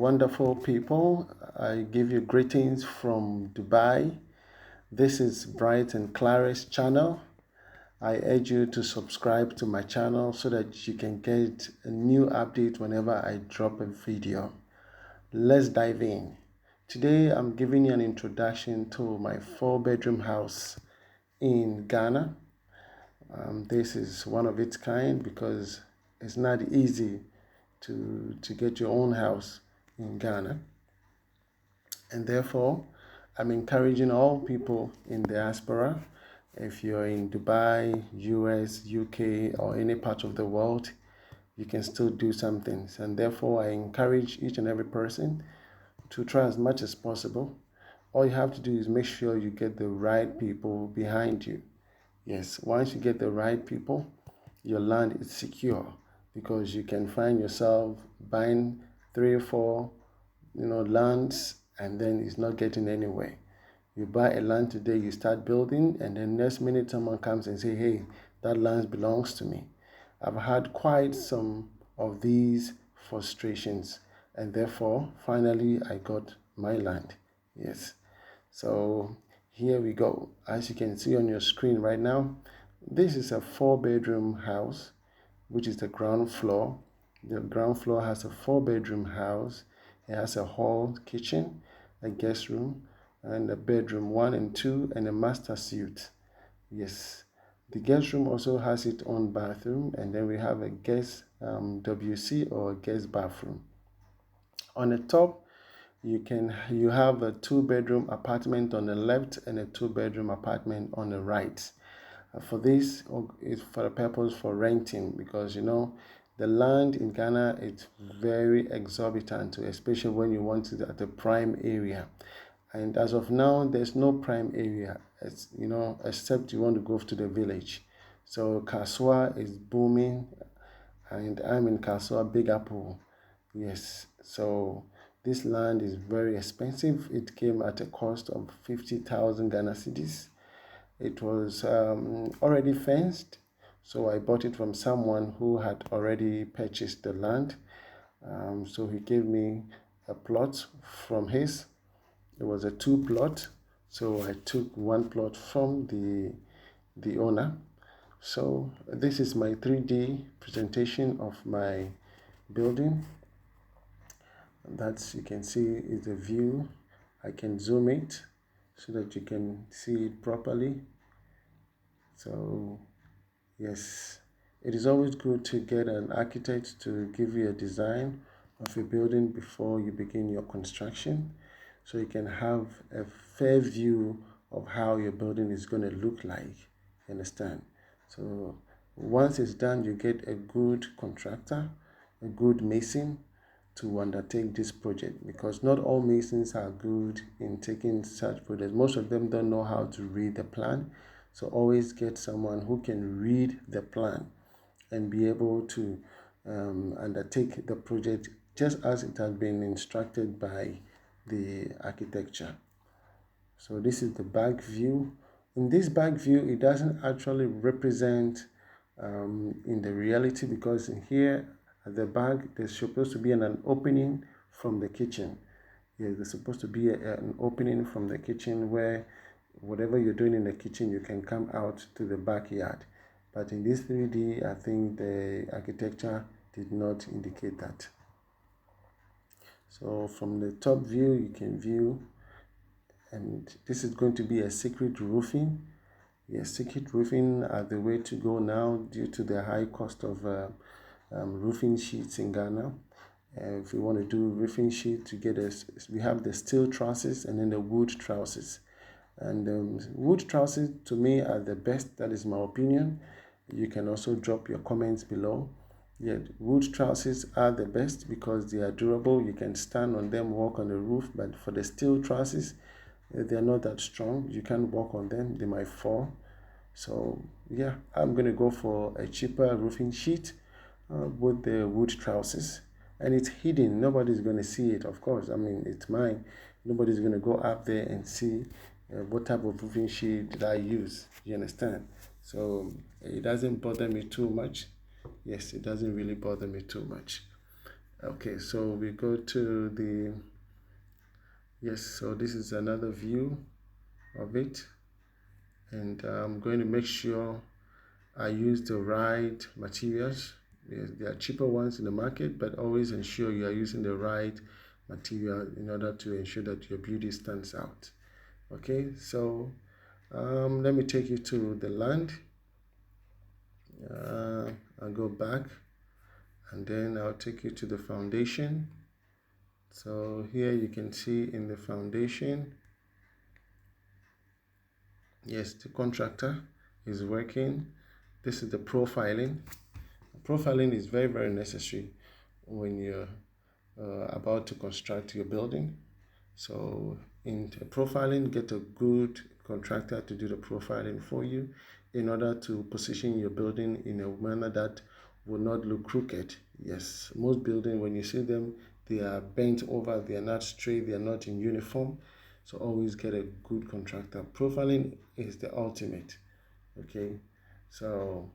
wonderful people. I give you greetings from Dubai. This is Bright and Clara's channel. I urge you to subscribe to my channel so that you can get a new update whenever I drop a video. Let's dive in. Today I'm giving you an introduction to my 4-bedroom house in Ghana. This is one of its kind because it's not easy to get your own house in Ghana. And therefore, I'm encouraging all people in diaspora, if you're in Dubai, US, UK, or any part of the world, you can still do some things. And therefore, I encourage each and every person to try as much as possible. All you have to do is make sure you get the right people behind you. Yes, once you get the right people, your land is secure, because you can find yourself buying 3 or 4 lands, and then it's not getting anywhere. You buy a land today, you start building, and then next minute someone comes and say, hey, that land belongs to me. I've had quite some of these frustrations, and therefore finally I got my land. Yes, so here we go. As you can see on your screen right now, this is a 4-bedroom house, which is the ground floor. The ground floor has a 4-bedroom house. It has a hall, kitchen, a guest room, and a bedroom 1 and 2, and a master suite. Yes, the guest room also has its own bathroom, and then we have a guest WC, or a guest bathroom. On the top, you have a 2-bedroom apartment on the left and a 2-bedroom apartment on the right. For this is for the purpose for renting, because the land in Ghana is very exorbitant, especially when you want it at the prime area. And as of now, there's no prime area, except you want to go to the village. So Kaswa is booming, and I'm in Kaswa, Big Apple. Yes, so this land is very expensive. It came at a cost of 50,000 Ghana cedis. It was already fenced, so I bought it from someone who had already purchased the land. So he gave me a plot from his. It was a 2-plot, so I took 1 plot from the owner. So this is my 3D presentation of my building. That you can see is the view. I can zoom it so that you can see it properly. So yes, it is always good to get an architect to give you a design of a building before you begin your construction, so you can have a fair view of how your building is going to look like. You understand? So once it's done, you get a good contractor, a good mason, to undertake this project, because not all masons are good in taking such projects. Most of them don't know how to read the plan. So always get someone who can read the plan and be able to undertake the project just as it has been instructed by the architecture. So this is the back view. In this back view, it doesn't actually represent in the reality, because in here at the back, there's supposed to be an opening from the kitchen. Yeah, there's supposed to be an opening from the kitchen where whatever you're doing in the kitchen, you can come out to the backyard. But in this 3D, I think the architecture did not indicate that. So from the top view, you can view, and this is going to be a secret roofing. Yes, secret roofing are the way to go now due to the high cost of roofing sheets in Ghana. If you want to do roofing sheet, to get we have the steel trusses and then the wood trusses. And wood trusses to me are the best. That is my opinion. You can also drop your comments below. Yeah, wood trusses are the best because they are durable. You can stand on them, walk on the roof. But for the steel trusses, they are not that strong. You can't walk on them. They might fall. So yeah, I'm going to go for a cheaper roofing sheet with the wood trusses. And it's hidden. Nobody's going to see it, of course. I mean, it's mine. Nobody's going to go up there and see what type of roofing sheet did I use. You understand? So it doesn't bother me too much. Yes, it doesn't really bother me too much. Okay, so we go to the, yes, so this is another view of it, and I'm going to make sure I use the right materials. There are cheaper ones in the market, but always ensure you are using the right material in order to ensure that your beauty stands out. Okay, so let me take you to the land. I'll go back, and then I'll take you to the foundation. So here you can see in the foundation, yes, the contractor is working. This is the profiling. Profiling is very, very necessary when you're about to construct your building. So in profiling, get a good contractor to do the profiling for you in order to position your building in a manner that will not look crooked. Yes, most buildings, when you see them, they are bent over, they are not straight, they are not in uniform. So always get a good contractor. Profiling is the ultimate. Okay, so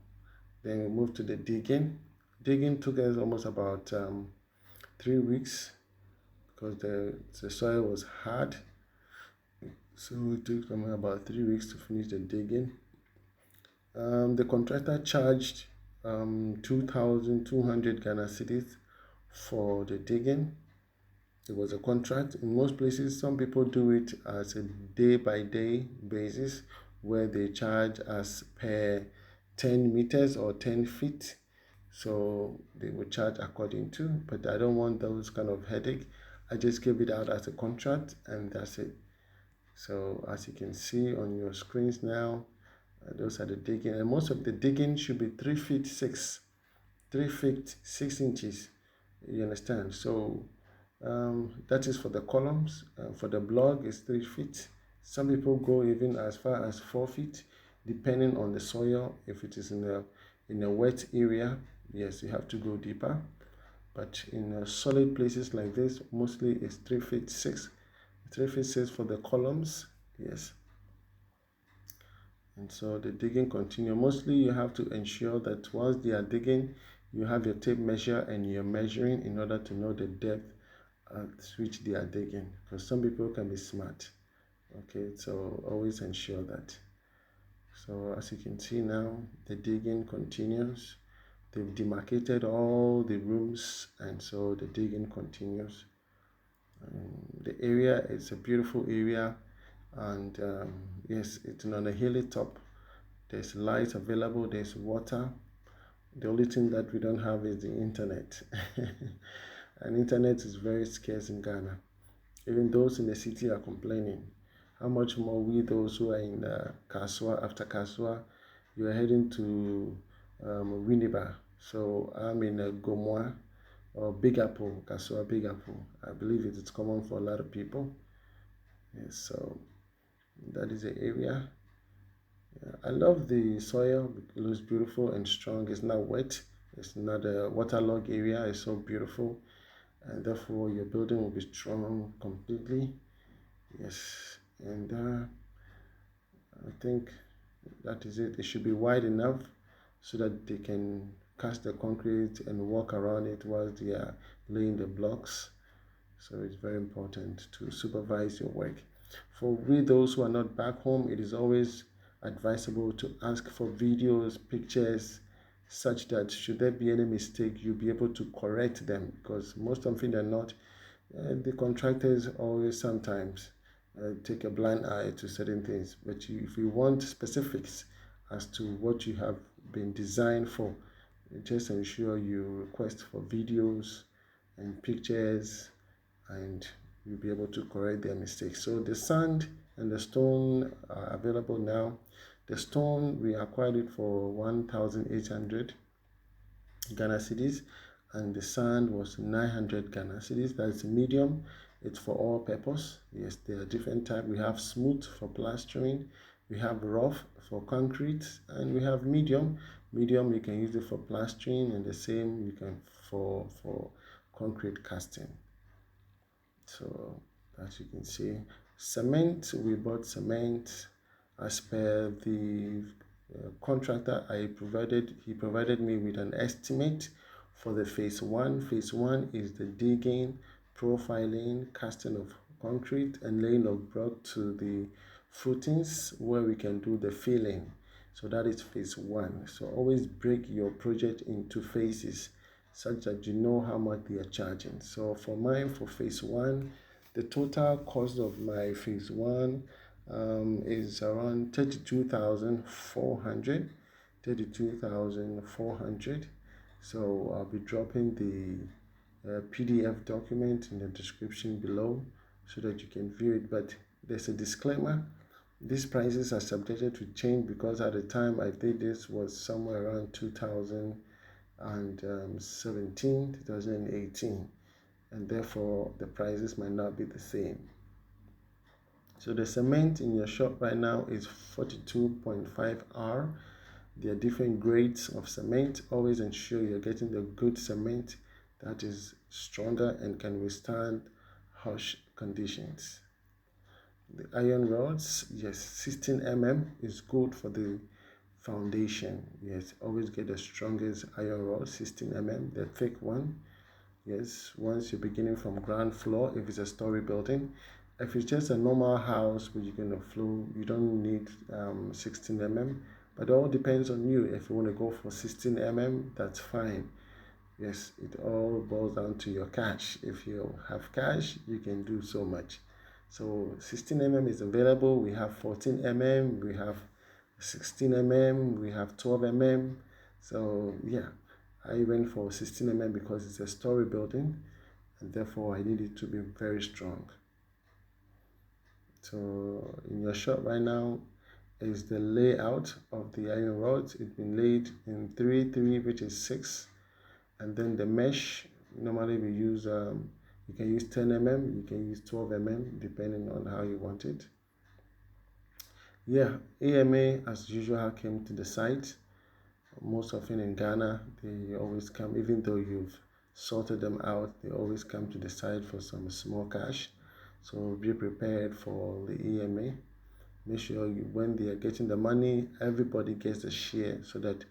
then we move to the digging. Digging took us almost about 3 weeks because the soil was hard. So it took about 3 weeks to finish the digging. The contractor charged 2,200 Ghana cedis for the digging. It was a contract. In most places, some people do it as a day-by-day basis where they charge as per 10 meters or 10 feet. So they will charge according to, but I don't want those kind of headache. I just give it out as a contract and that's it. So as you can see on your screens now, those are the digging, and most of the digging should be 3 feet 6, 3 feet 6 inches. You understand? So that is for the columns. For the block is 3 feet. Some people go even as far as 4 feet, depending on the soil. If it is in a wet area, yes, you have to go deeper. But in solid places like this, mostly it's 3 feet 6. 3 feet 6 for the columns, yes. And so the digging continue. Mostly you have to ensure that once they are digging, you have your tape measure and you're measuring in order to know the depth at which they are digging. Because some people can be smart. Okay, so always ensure that. So as you can see now, the digging continues. They've demarcated all the rooms, and so the digging continues. The area is a beautiful area, and yes, it's on a hilly top. There's light available, there's water. The only thing that we don't have is the internet. And internet is very scarce in Ghana. Even those in the city are complaining. How much more we, those who are in Kaswa, after Kaswa, you are heading to Winneba. So I'm in Gomoa or Big Apple, Kaswa Big Apple. I believe it is common for a lot of people. Yes, so that is the area. I love the soil. It looks beautiful and strong. It's not wet. It's not a waterlogged area. It's so beautiful. And therefore, your building will be strong completely. Yes. And I think that is it. It should be wide enough so that they can cast the concrete and walk around it while they are laying the blocks. So it's very important to supervise your work. For we those who are not back home, it is always advisable to ask for videos, pictures, such that should there be any mistake, you'll be able to correct them, because most often than not, the contractors always sometimes take a blind eye to certain things. But if you want specifics as to what you have been designed for, just ensure you request for videos and pictures, and you'll be able to correct their mistakes. So the sand and the stone are available now. The stone, we acquired it for 1,800 Ghana cedis, and the sand was 900 Ghana cedis. That's medium. It's for all purpose. Yes, there are different types. We have smooth for plastering, we have rough for concrete, and we have medium. Medium, you can use it for plastering, and the same you can for concrete casting. So as you can see, cement, we bought cement as per the contractor he provided me with an estimate for the phase one. Phase one is the digging, profiling, casting of concrete, and laying of block to the footings where we can do the filling. So that is phase one. So always break your project into phases such that you know how much they are charging. So for mine, for phase one, the total cost of my phase one is around 32,400. 32,400. So I'll be dropping the PDF document in the description below so that you can view it. But there's a disclaimer: these prices are subjected to change, because at the time I did this was somewhere around 2017, 2018, and therefore the prices might not be the same. So the cement in your shop right now is 42.5R. There are different grades of cement. Always ensure you're getting the good cement that is stronger and can withstand harsh conditions. The iron rods, yes, 16 mm is good for the foundation. Yes, always get the strongest iron rod, 16 mm, the thick one. Yes, once you're beginning from ground floor, if it's a story building. If it's just a normal house where you're going to flow, you don't need 16 mm. But it all depends on you. If you want to go for 16 mm, that's fine. Yes, it all boils down to your cash. If you have cash, you can do so much. So 16 mm is available. We have 14 mm, we have 16 mm, we have 12 mm. So yeah, I went for 16 mm because it's a story building, and therefore I need it to be very strong. So in your shop right now is the layout of the iron rods. It's been laid in 3-3, which is 6, and then the mesh. Normally we use you can use 10 mm, you can use 12 mm, depending on how you want it. Yeah, AMA as usual came to the site. Most often in Ghana, they always come, even though you've sorted them out, they always come to the site for some small cash. So be prepared for the EMA. Make sure when they are getting the money, everybody gets a share so that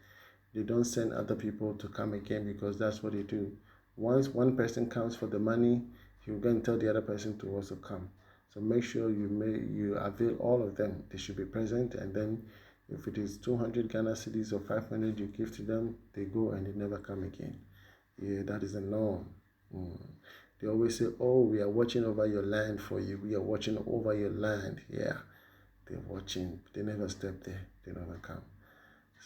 they don't send other people to come again, because that's what they do. Once one person comes for the money, he'll go and tell the other person to also come. So make sure you avail all of them. They should be present, and then if it is 200 Ghana cedis or 500 you give to them, they go and they never come again. Yeah, that is the norm. They always say, oh, we are watching over your land for you. We are watching over your land. Yeah, they're watching. They never step there. They never come.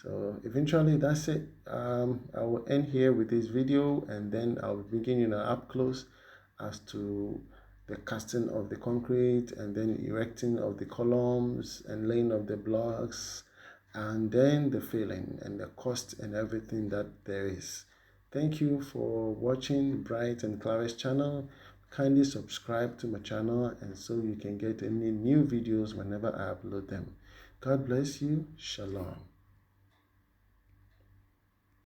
So eventually that's it. I will end here with this video, and then I'll begin up close as to the casting of the concrete, and then erecting of the columns and laying of the blocks, and then the filling and the cost and everything that there is. Thank you for watching Bright and Clara's channel. Kindly subscribe to my channel, and so you can get any new videos whenever I upload them. God bless you. Shalom.